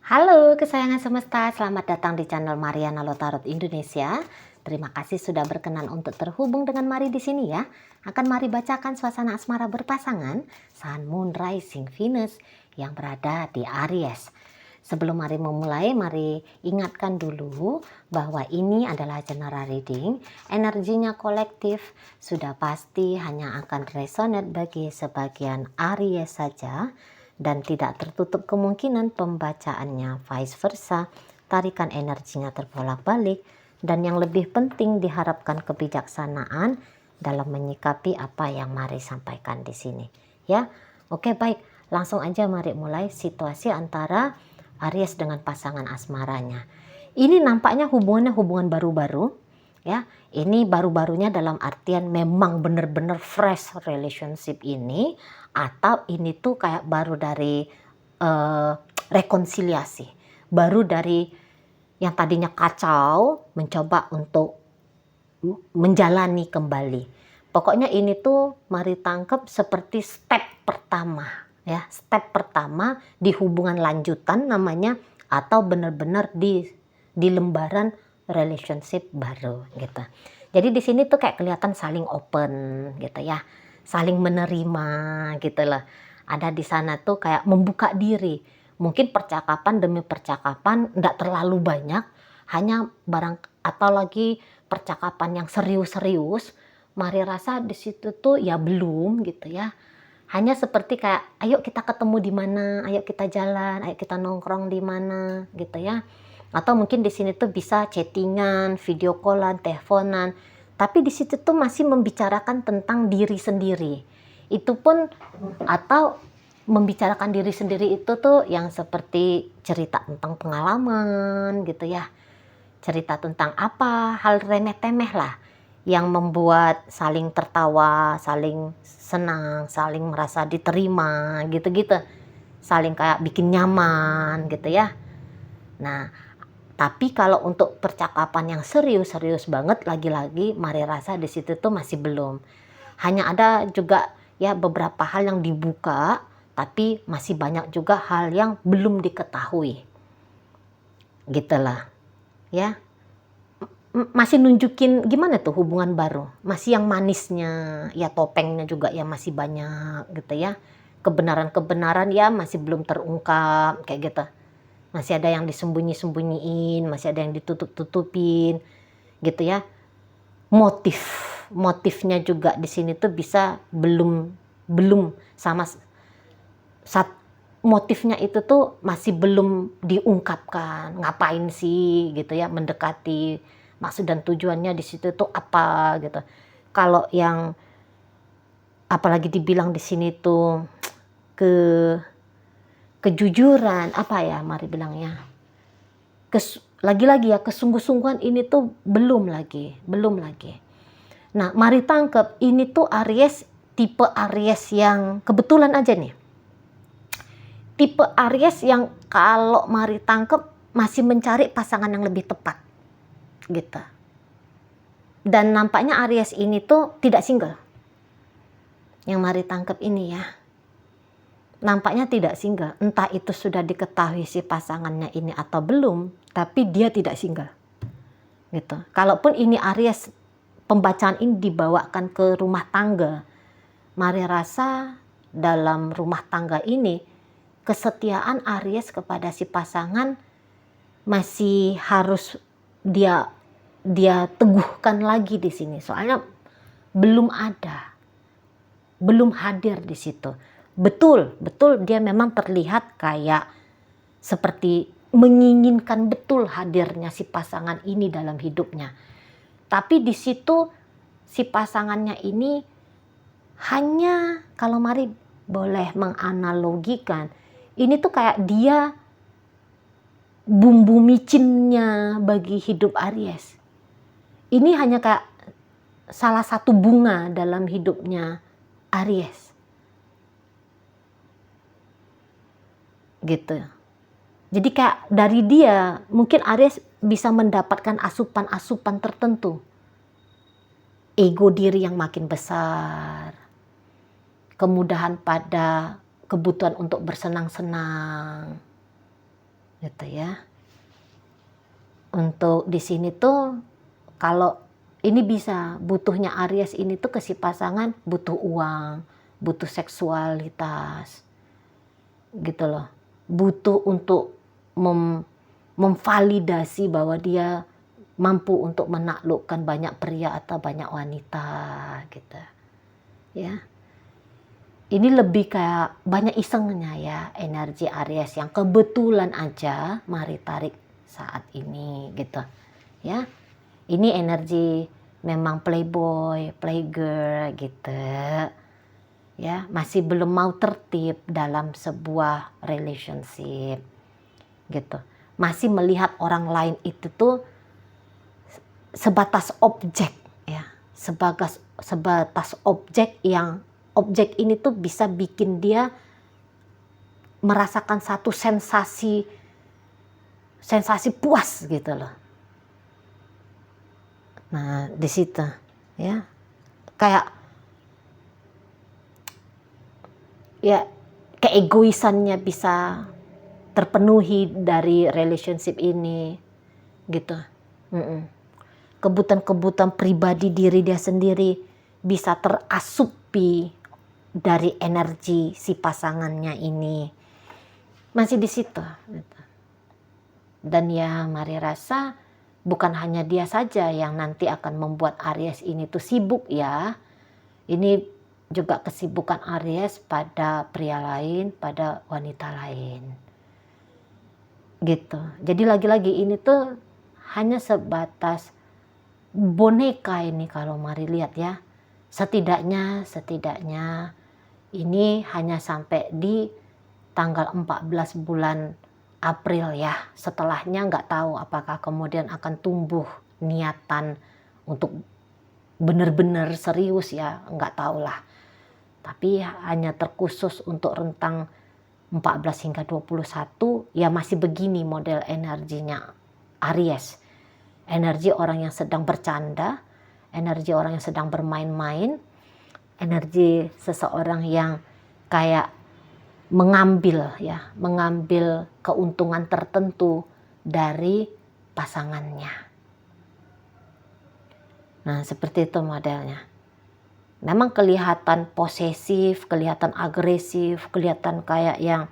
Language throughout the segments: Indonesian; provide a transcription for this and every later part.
Halo kesayangan semesta, selamat datang di channel Mariana Lotarot Indonesia. Terima kasih sudah berkenan untuk terhubung dengan Mari di sini ya. Akan Mari bacakan suasana asmara berpasangan Sun, Moon, Rising, Venus yang berada di Aries. Sebelum Mari memulai, Mari ingatkan dulu bahwa ini adalah general reading. Energinya kolektif, sudah pasti hanya akan resonate bagi sebagian Aries saja. Dan tidak tertutup kemungkinan pembacaannya vice versa, tarikan energinya terbolak-balik, dan yang lebih penting diharapkan kebijaksanaan dalam menyikapi apa yang Mari sampaikan di sini. Ya, oke baik, langsung aja Mari mulai situasi antara Aries dengan pasangan asmaranya. Ini nampaknya hubungan baru-baru. Ya, ini baru-barunya dalam artian memang benar-benar fresh relationship ini, atau ini tuh kayak baru dari rekonsiliasi, baru dari yang tadinya kacau mencoba untuk menjalani kembali. Pokoknya ini tuh Mari tangkap seperti step pertama ya, step pertama di hubungan lanjutan namanya, atau benar-benar di lembaran relationship baru gitu. Jadi di sini tuh kayak kelihatan saling open gitu ya, saling menerima gitu loh. Ada di sana tuh kayak membuka diri. Mungkin percakapan demi percakapan enggak terlalu banyak, hanya barang atau lagi percakapan yang serius-serius. Mari rasa di situ tuh ya belum gitu ya. Hanya seperti kayak ayo kita ketemu di mana, ayo kita jalan, ayo kita nongkrong di mana gitu ya. Atau mungkin di sini tuh bisa chattingan, video callan, teleponan. Tapi di situ tuh masih membicarakan tentang diri sendiri. Itu pun atau membicarakan diri sendiri itu tuh yang seperti cerita tentang pengalaman gitu ya. Cerita tentang apa, hal remeh-temeh lah yang membuat saling tertawa, saling senang, saling merasa diterima gitu-gitu. Saling kayak bikin nyaman gitu ya. Nah, tapi kalau untuk percakapan yang serius-serius banget, lagi-lagi Mari rasa di situ tuh masih belum. Hanya ada juga ya beberapa hal yang dibuka, tapi masih banyak juga hal yang belum diketahui. Gitulah. Ya. Masih nunjukin gimana tuh hubungan baru. Masih yang manisnya, ya topengnya juga ya masih banyak gitu ya. Kebenaran-kebenaran ya masih belum terungkap kayak gitu. Masih ada yang disembunyi-sembunyiin, masih ada yang ditutup-tutupin gitu ya. Motifnya juga di sini tuh bisa belum sama saat motifnya itu tuh masih belum diungkapkan. Ngapain sih gitu ya mendekati, maksud dan tujuannya di situ tuh apa gitu. Kalau yang apalagi dibilang di sini tuh kejujuran, apa ya Mari bilangnya, lagi-lagi ya kesungguh-sungguhan ini tuh belum lagi. Nah Mari tangkep ini tuh Aries, tipe Aries yang kebetulan aja nih, tipe Aries yang kalau Mari tangkep masih mencari pasangan yang lebih tepat gitu. Dan nampaknya Aries ini tuh tidak single, yang Mari tangkep ini ya. Nampaknya tidak single, entah itu sudah diketahui si pasangannya ini atau belum, tapi dia tidak single gitu. Kalaupun ini Aries, pembacaan ini dibawakan ke rumah tangga, Mari rasa dalam rumah tangga ini kesetiaan Aries kepada si pasangan masih harus dia teguhkan lagi di sini. Soalnya belum hadir di situ. Betul dia memang terlihat kayak seperti menginginkan betul hadirnya si pasangan ini dalam hidupnya. Tapi di situ si pasangannya ini hanya, kalau Mari boleh menganalogikan, ini tuh kayak dia bumbu micinnya bagi hidup Aries. Ini hanya kayak salah satu bunga dalam hidupnya Aries. Gitu. Jadi kayak dari dia mungkin Aries bisa mendapatkan asupan-asupan tertentu. Ego diri yang makin besar. Kemudahan pada kebutuhan untuk bersenang-senang. gitu ya. Untuk di sini tuh kalau ini bisa butuhnya Aries ini tuh ke si pasangan butuh uang, butuh seksualitas gitu loh. Butuh untuk memvalidasi bahwa dia mampu untuk menaklukkan banyak pria atau banyak wanita gitu ya. Ini lebih kayak banyak isengnya ya, energi Aries yang kebetulan aja mari tarik saat ini gitu ya. Ini energi memang playboy, playgirl gitu ya, masih belum mau tertib dalam sebuah relationship gitu. Masih melihat orang lain itu tuh sebatas objek ya, sebatas objek yang objek ini tuh bisa bikin dia merasakan satu sensasi puas gitu loh. Nah, di situ ya. Kayak ya keegoisannya bisa terpenuhi dari relationship ini gitu. Kebutuhan-kebutuhan pribadi diri dia sendiri bisa terasupi dari energi si pasangannya ini. Masih di situ. Dan ya mari rasa bukan hanya dia saja yang nanti akan membuat Aries ini tuh sibuk ya. Ini juga kesibukan Aries pada pria lain, pada wanita lain. Gitu. Jadi lagi-lagi ini tuh hanya sebatas boneka ini kalau mari lihat ya. Setidaknya ini hanya sampai di tanggal 14 bulan April ya. Setelahnya nggak tahu apakah kemudian akan tumbuh niatan untuk benar-benar serius ya, nggak tahu lah. Tapi hanya terkhusus untuk rentang 14 hingga 21 ya masih begini model energinya Aries. Energi orang yang sedang bercanda, energi orang yang sedang bermain-main, energi seseorang yang kayak mengambil keuntungan tertentu dari pasangannya. Nah, seperti itu modelnya. Memang kelihatan posesif, kelihatan agresif, kelihatan kayak yang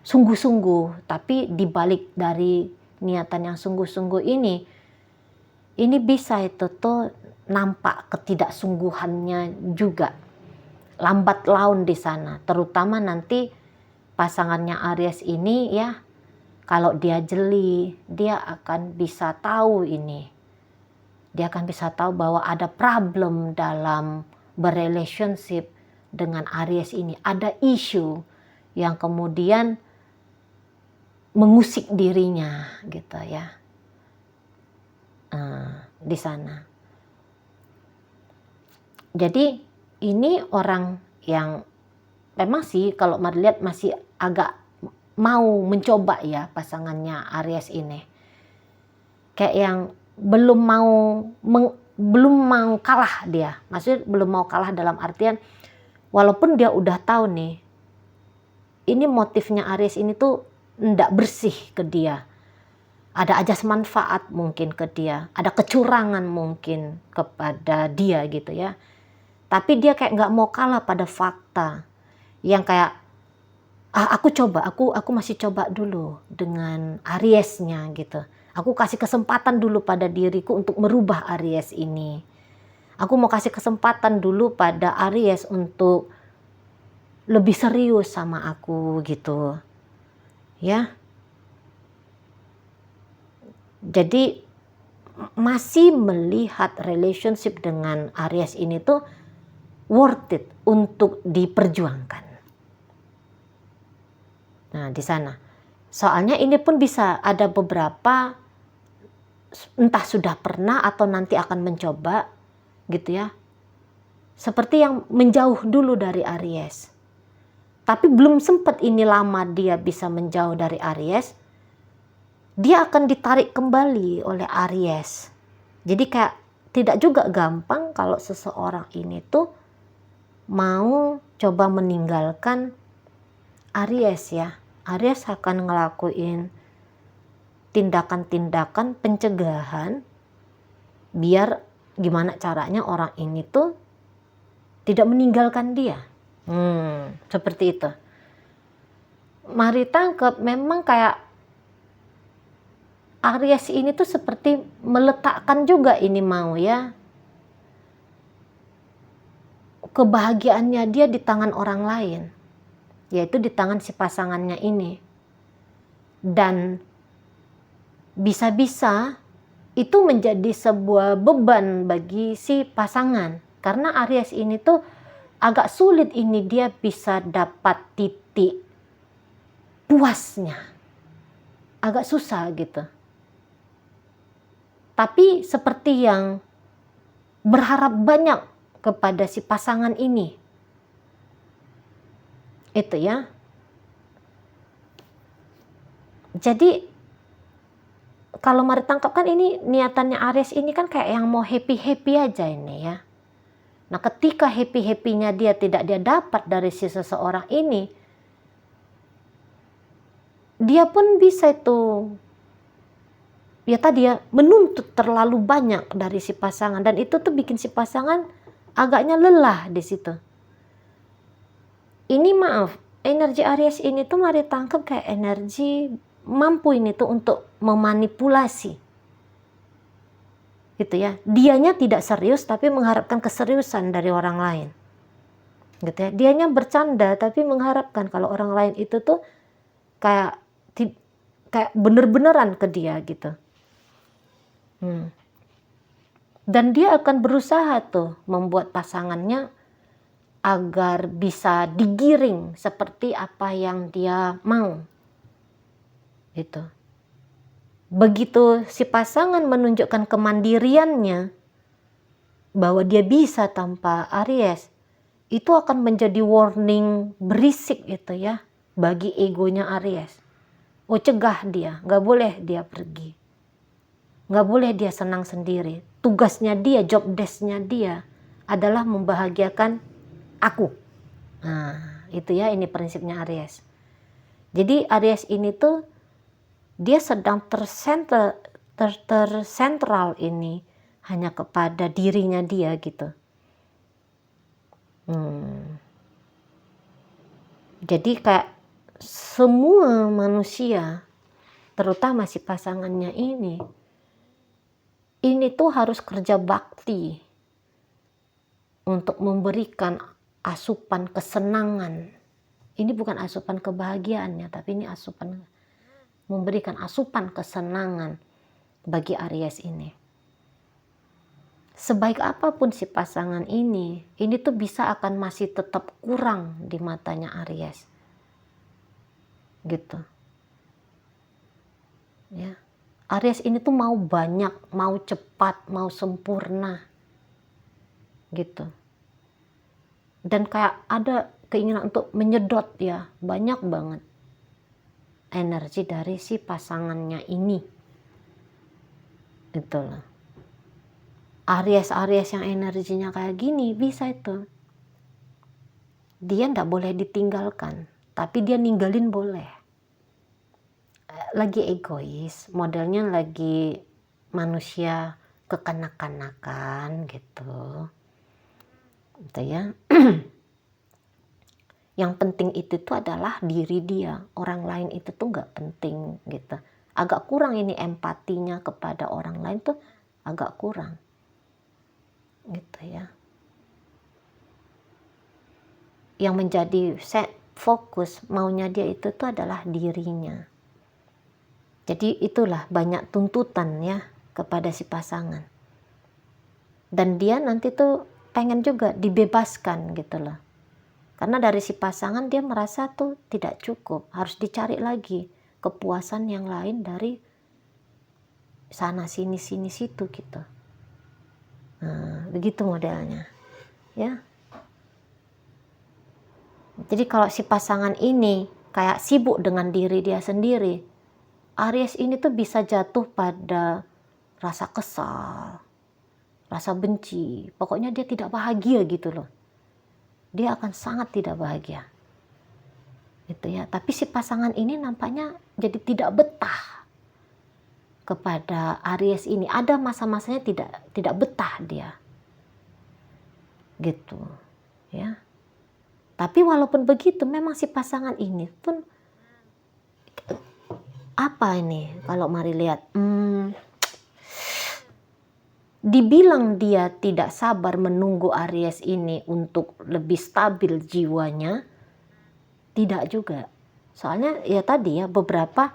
sungguh-sungguh, tapi dibalik dari niatan yang sungguh-sungguh ini bisa itu tuh nampak ketidaksungguhannya juga. Lambat laun di sana, terutama nanti pasangannya Aries ini ya, kalau dia jeli, dia akan bisa tahu ini. Dia akan bisa tahu bahwa ada problem dalam berrelationship dengan Aries ini. Ada isu yang kemudian mengusik dirinya gitu ya. Di sana. Jadi ini orang yang memang sih kalau melihat masih agak mau mencoba ya pasangannya Aries ini. Kayak yang belum mau kalah dia. Maksudnya belum mau kalah dalam artian walaupun dia udah tahu nih ini motifnya Aries ini tuh ndak bersih ke dia. Ada ajas manfaat mungkin ke dia, ada kecurangan mungkin kepada dia gitu ya. Tapi dia kayak nggak mau kalah pada fakta yang kayak aku masih coba dulu dengan Ariesnya gitu. Aku kasih kesempatan dulu pada diriku untuk merubah Aries ini. Aku mau kasih kesempatan dulu pada Aries untuk lebih serius sama aku gitu. Ya. Jadi masih melihat relationship dengan Aries ini tuh worth it untuk diperjuangkan. Nah, di sana. Soalnya ini pun bisa ada beberapa entah sudah pernah atau nanti akan mencoba gitu ya. Seperti yang menjauh dulu dari Aries. Tapi belum sempat ini lama dia bisa menjauh dari Aries. Dia akan ditarik kembali oleh Aries. Jadi kayak tidak juga gampang kalau seseorang ini tuh mau coba meninggalkan Aries ya. Aries akan ngelakuin tindakan-tindakan pencegahan biar gimana caranya orang ini tuh tidak meninggalkan dia. Seperti itu. Mari tangkap memang kayak Aries ini tuh seperti meletakkan juga ini mau ya kebahagiaannya dia di tangan orang lain, yaitu di tangan si pasangannya ini. Dan bisa-bisa itu menjadi sebuah beban bagi si pasangan. Karena Aries ini tuh agak sulit ini dia bisa dapat titik puasnya. Agak susah gitu. Tapi seperti yang berharap banyak kepada si pasangan ini. Itu ya. Jadi kalau mari tangkap kan ini niatannya Aries ini kan kayak yang mau happy-happy aja ini ya. Nah ketika happy-happynya dia tidak dia dapat dari si seseorang ini, dia pun bisa itu ya tadi ya menuntut terlalu banyak dari si pasangan, dan itu tuh bikin si pasangan agaknya lelah di situ. Ini maaf, energi Aries ini tuh mari tangkap kayak energi mampu ini tuh untuk memanipulasi. Gitu ya. Dianya tidak serius tapi mengharapkan keseriusan dari orang lain. Gitu ya. Dianya bercanda tapi mengharapkan kalau orang lain itu tuh kayak bener-beneran ke dia gitu. Dan dia akan berusaha tuh membuat pasangannya agar bisa digiring seperti apa yang dia mau. Gitu. Begitu si pasangan menunjukkan kemandiriannya bahwa dia bisa tanpa Aries, itu akan menjadi warning berisik itu ya bagi egonya Aries. Oh cegah dia, gak boleh dia pergi, gak boleh dia senang sendiri. Tugasnya dia, job desk-nya dia adalah membahagiakan aku. Nah itu ya, ini prinsipnya Aries. Jadi Aries ini tuh dia sedang tersentral ini hanya kepada dirinya dia gitu. Jadi kayak semua manusia, terutama si pasangannya ini tuh harus kerja bakti untuk memberikan asupan kesenangan. Ini bukan asupan kebahagiaannya, tapi ini memberikan asupan kesenangan bagi Aries ini. Sebaik apapun si pasangan ini tuh bisa akan masih tetap kurang di matanya Aries. Gitu. Ya. Aries ini tuh mau banyak, mau cepat, mau sempurna. Gitu. Dan kayak ada keinginan untuk menyedot ya, banyak banget energi dari si pasangannya ini. Itulah. Aries yang energinya kayak gini bisa itu. Dia ndak boleh ditinggalkan, tapi dia ninggalin boleh. Lagi egois, modelnya lagi manusia kekanak-kanakan gitu. Gitu ya. Yang penting itu tuh adalah diri dia, orang lain itu tuh nggak penting gitu. Agak kurang ini empatinya kepada orang lain tuh agak kurang, gitu ya. Yang menjadi fokus maunya dia itu tuh adalah dirinya. Jadi itulah banyak tuntutan ya kepada si pasangan. Dan dia nanti tuh pengen juga dibebaskan gitu loh. Karena dari si pasangan dia merasa tuh tidak cukup, harus dicari lagi kepuasan yang lain dari sana sini situ gitu. Nah, begitu modelnya, ya. Jadi kalau si pasangan ini kayak sibuk dengan diri dia sendiri, Aries ini tuh bisa jatuh pada rasa kesal, rasa benci, pokoknya dia tidak bahagia gitu loh. Dia akan sangat tidak bahagia. Gitu ya. Tapi si pasangan ini nampaknya jadi tidak betah. kepada Aries ini. Ada masa-masanya tidak betah dia. Gitu. Ya. Tapi walaupun begitu memang si pasangan ini pun apa ini kalau mari lihat dibilang dia tidak sabar menunggu Aries ini untuk lebih stabil jiwanya, tidak juga. Soalnya ya tadi ya beberapa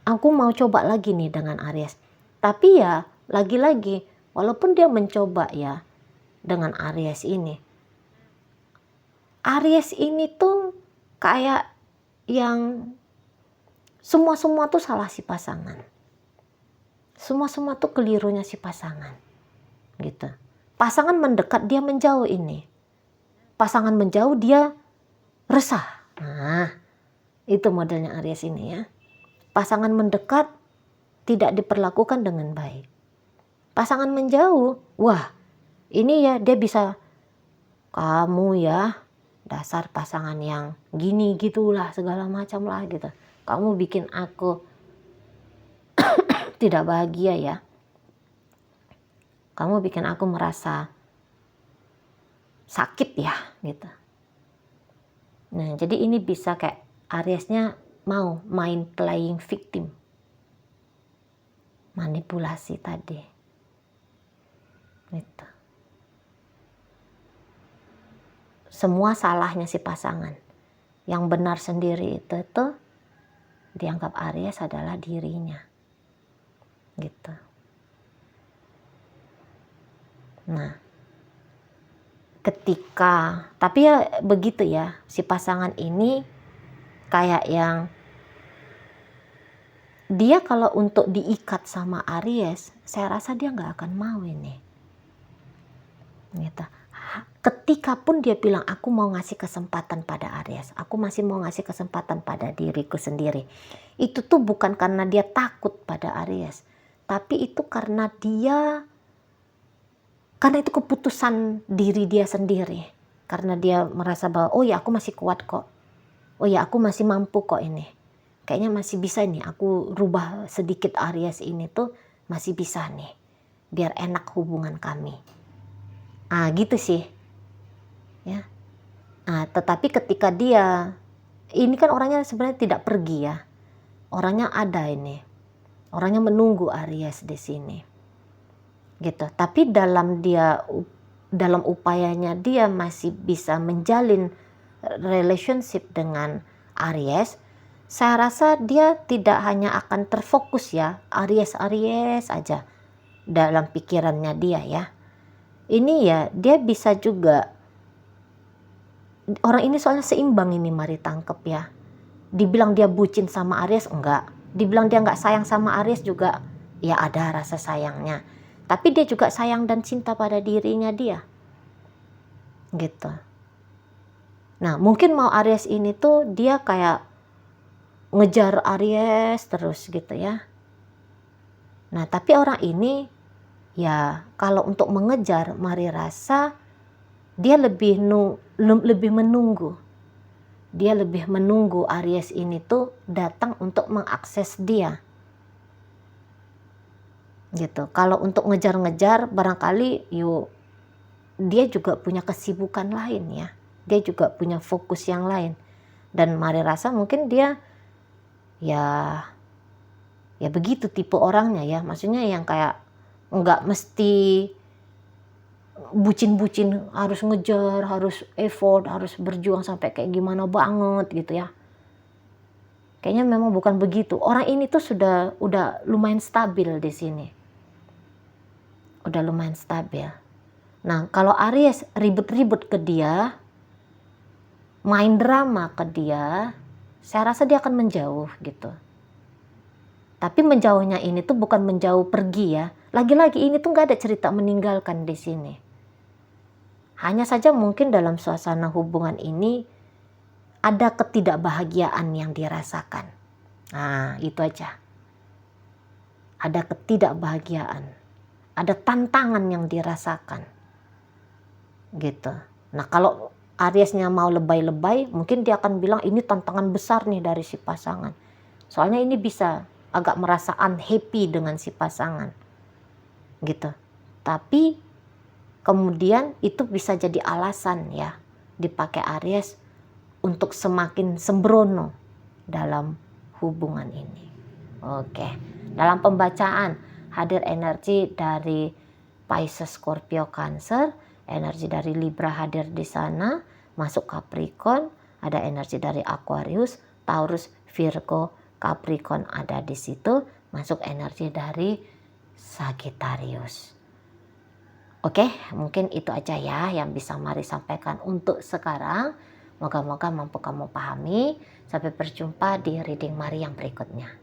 aku mau coba lagi nih dengan Aries. Tapi ya lagi-lagi walaupun dia mencoba ya dengan Aries ini tuh kayak yang semua tuh salah si pasangan. Semua tuh kelirunya si pasangan. Gitu. Pasangan mendekat dia menjauh ini. Pasangan menjauh dia resah. Nah, itu modelnya Aries ini ya. Pasangan mendekat tidak diperlakukan dengan baik. Pasangan menjauh, wah, ini ya dia bisa, kamu ya dasar pasangan yang gini gitulah segala macam lah gitu. Kamu bikin aku tidak bahagia ya. Kamu bikin aku merasa sakit ya gitu. Nah, jadi ini bisa kayak Ariesnya mau main playing victim. Manipulasi tadi. Gitu. Semua salahnya si pasangan. Yang benar sendiri itu dianggap Aries adalah dirinya. Gitu. Nah, tapi ya begitu ya, si pasangan ini kayak yang dia kalau untuk diikat sama Aries, saya rasa dia nggak akan mau ini. Gitu. Ketika pun dia bilang aku mau ngasih kesempatan pada Aries, aku masih mau ngasih kesempatan pada diriku sendiri. Itu tuh bukan karena dia takut pada Aries, tapi itu karena itu keputusan diri dia sendiri. Karena dia merasa bahwa oh ya aku masih kuat kok. Oh ya aku masih mampu kok ini. Kayaknya masih bisa nih aku rubah sedikit Aries ini tuh masih bisa nih. Biar enak hubungan kami. Gitu sih. Ya. Tetapi ketika dia ini kan orangnya sebenarnya tidak pergi ya. Orangnya ada ini. Orangnya menunggu Aries di sini. Gitu. Tapi dalam upayanya dia masih bisa menjalin relationship dengan Aries, saya rasa dia tidak hanya akan terfokus ya Aries aja dalam pikirannya dia ya. Ini ya dia bisa juga, orang ini soalnya seimbang ini mari tangkep ya. Dibilang dia bucin sama Aries enggak, dibilang dia enggak sayang sama Aries juga ya ada rasa sayangnya. Tapi dia juga sayang dan cinta pada dirinya dia. Gitu. Nah, mungkin mau Aries ini tuh dia kayak ngejar Aries terus gitu ya. Nah, tapi orang ini ya kalau untuk mengejar mari rasa dia lebih menunggu. Dia lebih menunggu Aries ini tuh datang untuk mengakses dia. Gitu. Kalau untuk ngejar-ngejar barangkali dia juga punya kesibukan lain ya. Dia juga punya fokus yang lain. Dan mari rasa mungkin dia ya begitu tipe orangnya ya. Maksudnya yang kayak enggak mesti bucin-bucin harus ngejar, harus effort, harus berjuang sampai kayak gimana banget gitu ya. Kayaknya memang bukan begitu. Orang ini tuh udah lumayan stabil di sini. Udah lumayan stabil. Nah, kalau Aries ribut-ribut ke dia, main drama ke dia, saya rasa dia akan menjauh gitu. Tapi menjauhnya ini tuh bukan menjauh pergi ya. Lagi-lagi ini tuh nggak ada cerita meninggalkan di sini. Hanya saja mungkin dalam suasana hubungan ini ada ketidakbahagiaan yang dirasakan. Nah, itu aja. Ada ketidakbahagiaan. Ada tantangan yang dirasakan. Gitu. Nah, kalau Ariesnya mau lebay-lebay, mungkin dia akan bilang ini tantangan besar nih dari si pasangan. Soalnya ini bisa agak merasa unhappy dengan si pasangan gitu. Tapi kemudian itu bisa jadi alasan ya dipakai Aries untuk semakin sembrono dalam hubungan ini. Oke, dalam pembacaan hadir energi dari Pisces, Scorpio, Cancer, energi dari Libra hadir di sana, masuk Capricorn, ada energi dari Aquarius, Taurus, Virgo, Capricorn ada di situ, masuk energi dari Sagittarius. Oke, mungkin itu aja ya yang bisa Mari sampaikan untuk sekarang. Moga-moga mampu kamu pahami. Sampai berjumpa di reading Mari yang berikutnya.